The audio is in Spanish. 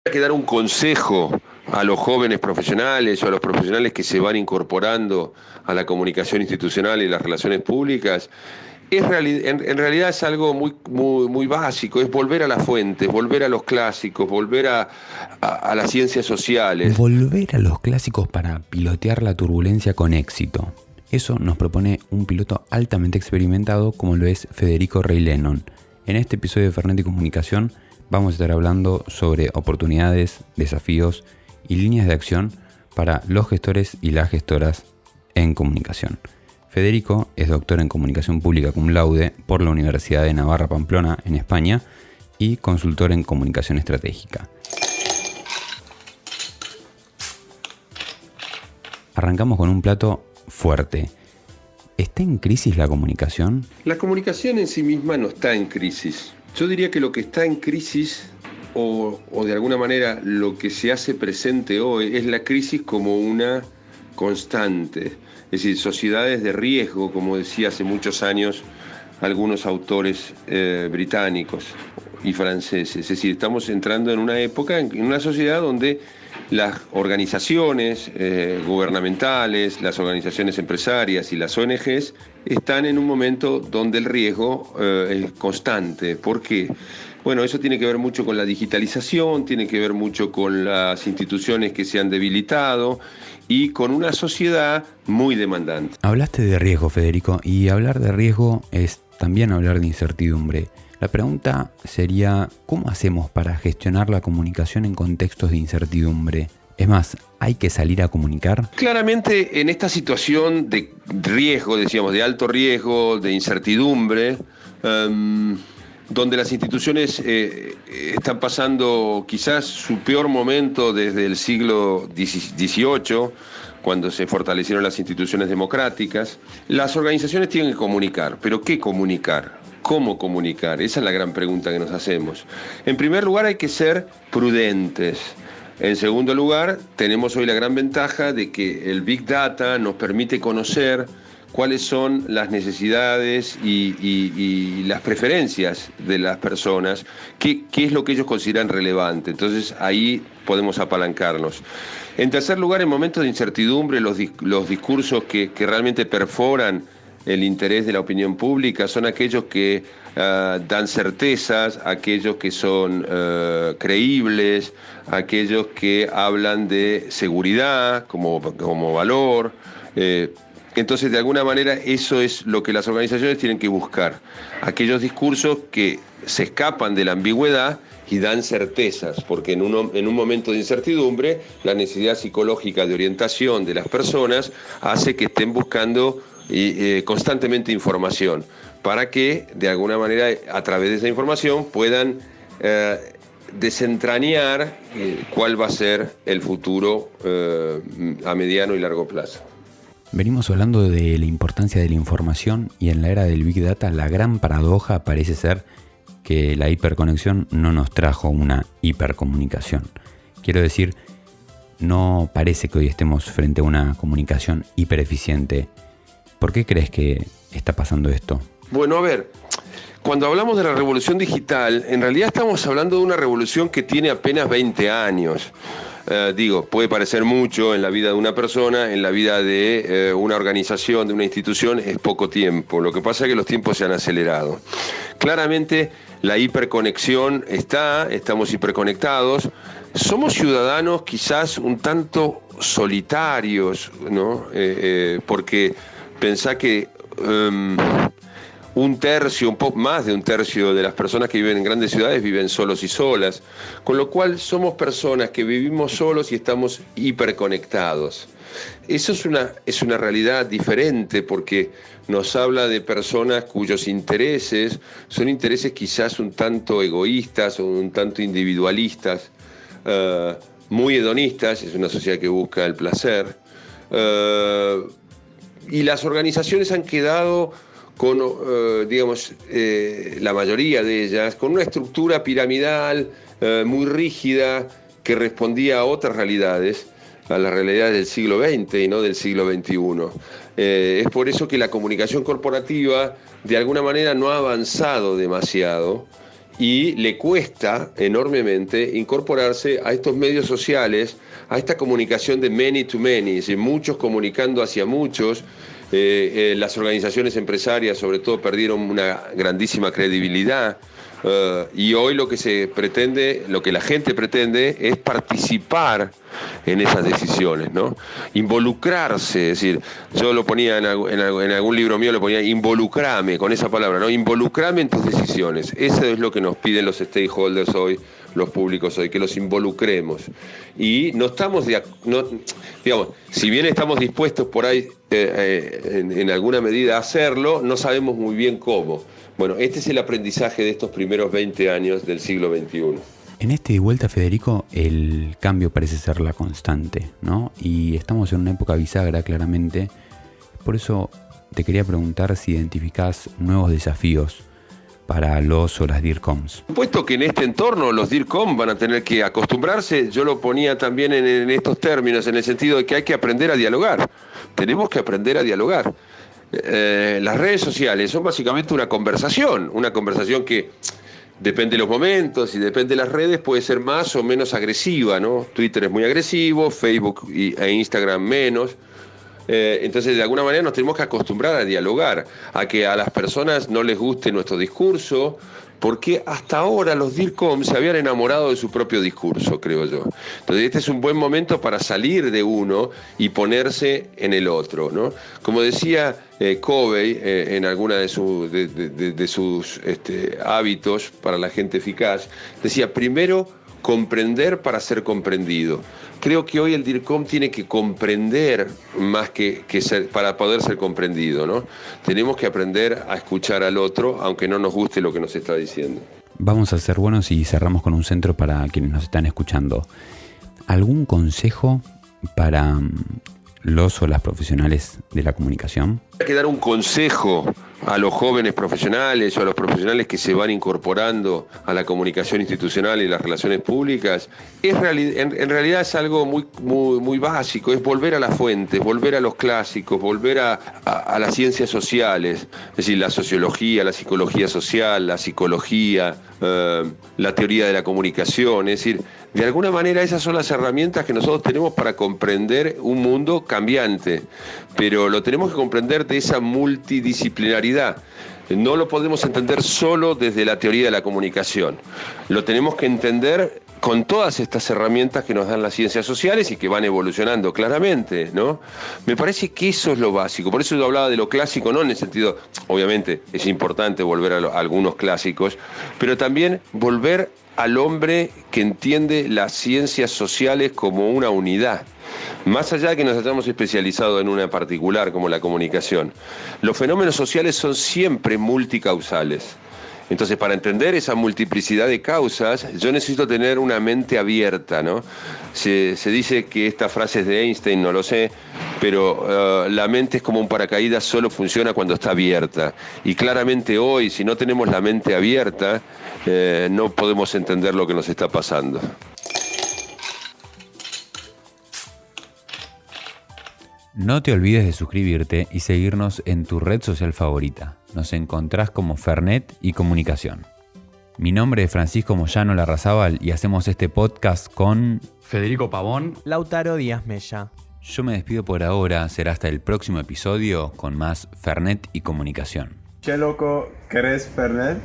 que dar un consejo a los jóvenes profesionales o a los profesionales que se van incorporando a la comunicación institucional y las relaciones públicas, en realidad es algo muy básico, es volver a las fuentes, volver a los clásicos, volver a las ciencias sociales. Volver a los clásicos para pilotear la turbulencia con éxito. Eso nos propone un piloto altamente experimentado como lo es Federico Rey Lennon. En este episodio de Fernet y Comunicación vamos a estar hablando sobre oportunidades, desafíos y líneas de acción para los gestores y las gestoras en comunicación. Federico es doctor en Comunicación Pública cum laude por la Universidad de Navarra Pamplona en España y consultor en Comunicación Estratégica. Arrancamos con un plato fuerte. ¿Está en crisis la comunicación? La comunicación en sí misma no está en crisis. Yo diría que lo que está en crisis, o de alguna manera lo que se hace presente hoy, es la crisis como una constante. Es decir, sociedades de riesgo, como decía hace muchos años algunos autores británicos y franceses. Es decir, estamos entrando en una época, en una sociedad donde las organizaciones gubernamentales, las organizaciones empresarias y las ONGs están en un momento donde el riesgo es constante. ¿Por qué? Bueno, eso tiene que ver mucho con la digitalización, tiene que ver mucho con las instituciones que se han debilitado y con una sociedad muy demandante. Hablaste de riesgo, Federico, y hablar de riesgo es también hablar de incertidumbre. La pregunta sería, ¿cómo hacemos para gestionar la comunicación en contextos de incertidumbre? Es más, ¿hay que salir a comunicar? Claramente, en esta situación de riesgo, decíamos, de alto riesgo, de incertidumbre, donde las instituciones están pasando quizás su peor momento desde el siglo XVIII, cuando se fortalecieron las instituciones democráticas, las organizaciones tienen que comunicar. ¿Pero qué comunicar? ¿Cómo comunicar? Esa es la gran pregunta que nos hacemos. En primer lugar, hay que ser prudentes. En segundo lugar, tenemos hoy la gran ventaja de que el Big Data nos permite conocer cuáles son las necesidades y las preferencias de las personas, qué es lo que ellos consideran relevante. Entonces ahí podemos apalancarnos. En tercer lugar, en momentos de incertidumbre, los discursos que realmente perforan el interés de la opinión pública son aquellos que dan certezas, aquellos que son creíbles, aquellos que hablan de seguridad como valor. Entonces, de alguna manera, eso es lo que las organizaciones tienen que buscar. Aquellos discursos que se escapan de la ambigüedad y dan certezas, porque en un momento de incertidumbre, la necesidad psicológica de orientación de las personas hace que estén buscando constantemente información, para que, de alguna manera, a través de esa información puedan desentrañar cuál va a ser el futuro a mediano y largo plazo. Venimos hablando de la importancia de la información y en la era del Big Data la gran paradoja parece ser que la hiperconexión no nos trajo una hipercomunicación. Quiero decir, no parece que hoy estemos frente a una comunicación hipereficiente. ¿Por qué crees que está pasando esto? Bueno, a ver, cuando hablamos de la revolución digital, en realidad estamos hablando de una revolución que tiene apenas 20 años. Puede parecer mucho en la vida de una persona, en la vida de una organización, de una institución, es poco tiempo. Lo que pasa es que los tiempos se han acelerado. Claramente la hiperconexión estamos hiperconectados. Somos ciudadanos quizás un tanto solitarios, ¿no? Porque pensá que un poco más de un tercio de las personas que viven en grandes ciudades viven solos y solas, con lo cual somos personas que vivimos solos y estamos hiperconectados. Eso es una realidad diferente, porque nos habla de personas cuyos intereses son intereses quizás un tanto egoístas o un tanto individualistas, muy hedonistas. Es una sociedad que busca el placer, y las organizaciones han quedado con, la mayoría de ellas, con una estructura piramidal muy rígida que respondía a otras realidades, a las realidades del siglo XX y no del siglo XXI. Es por eso que la comunicación corporativa de alguna manera no ha avanzado demasiado y le cuesta enormemente incorporarse a estos medios sociales, a esta comunicación de many to many, es decir, muchos comunicando hacia muchos. Las organizaciones empresarias sobre todo perdieron una grandísima credibilidad. Y hoy lo que la gente pretende es participar en esas decisiones, ¿no? Involucrarse, es decir, yo lo ponía en algún libro mío, lo ponía involucrame con esa palabra, ¿no? Involucrame en tus decisiones. Eso es lo que nos piden los stakeholders hoy, los públicos hoy, que los involucremos. Y no estamos, digamos, si bien estamos dispuestos por ahí en alguna medida a hacerlo, no sabemos muy bien cómo. Bueno, este es el aprendizaje de estos primeros 20 años del siglo XXI. En este de vuelta, Federico, el cambio parece ser la constante, ¿no? Y estamos en una época bisagra, claramente. Por eso te quería preguntar si identificás nuevos desafíos para los o las DIRCOMs. Por supuesto que en este entorno los DIRCOM van a tener que acostumbrarse, yo lo ponía también en estos términos, en el sentido de que hay que aprender a dialogar. Tenemos que aprender a dialogar. Las redes sociales son básicamente una conversación que depende de los momentos y depende de las redes, puede ser más o menos agresiva, ¿no? Twitter es muy agresivo, Facebook e Instagram menos. Entonces, de alguna manera nos tenemos que acostumbrar a dialogar, a que a las personas no les guste nuestro discurso, porque hasta ahora los DIRCOM se habían enamorado de su propio discurso, creo yo. Entonces, este es un buen momento para salir de uno y ponerse en el otro, ¿no? Como decía Covey en alguna de sus hábitos para la gente eficaz, decía, primero, comprender para ser comprendido. Creo que hoy el DIRCOM tiene que comprender más que ser, para poder ser comprendido, ¿no? Tenemos que aprender a escuchar al otro, aunque no nos guste lo que nos está diciendo. Vamos a ser buenos y cerramos con un centro para quienes nos están escuchando. ¿Algún consejo para los o las profesionales de la comunicación? Hay que dar un consejo a los jóvenes profesionales o a los profesionales que se van incorporando a la comunicación institucional y las relaciones públicas. En realidad es algo muy básico, es volver a las fuentes, volver a los clásicos, volver a las ciencias sociales, es decir, la sociología, la psicología social, la psicología, la teoría de la comunicación, es decir, de alguna manera esas son las herramientas que nosotros tenemos para comprender un mundo cambiante, pero lo tenemos que comprender de esa multidisciplinaridad. No lo podemos entender solo desde la teoría de la comunicación, lo tenemos que entender con todas estas herramientas que nos dan las ciencias sociales y que van evolucionando claramente, ¿no? Me parece que eso es lo básico, por eso yo hablaba de lo clásico, no en el sentido, obviamente es importante volver a algunos clásicos, pero también volver al hombre que entiende las ciencias sociales como una unidad. Más allá de que nos hayamos especializado en una particular como la comunicación, los fenómenos sociales son siempre multicausales. Entonces, para entender esa multiplicidad de causas, yo necesito tener una mente abierta, ¿no? Se dice que esta frase es de Einstein, no lo sé, pero la mente es como un paracaídas, solo funciona cuando está abierta. Y claramente hoy, si no tenemos la mente abierta, no podemos entender lo que nos está pasando. No te olvides de suscribirte y seguirnos en tu red social favorita. Nos encontrás como Fernet y Comunicación. Mi nombre es Francisco Moyano Larrazábal y hacemos este podcast con Federico Pavón, Lautaro Díaz Mella. Yo me despido por ahora, será hasta el próximo episodio con más Fernet y Comunicación. Che loco, ¿querés Fernet?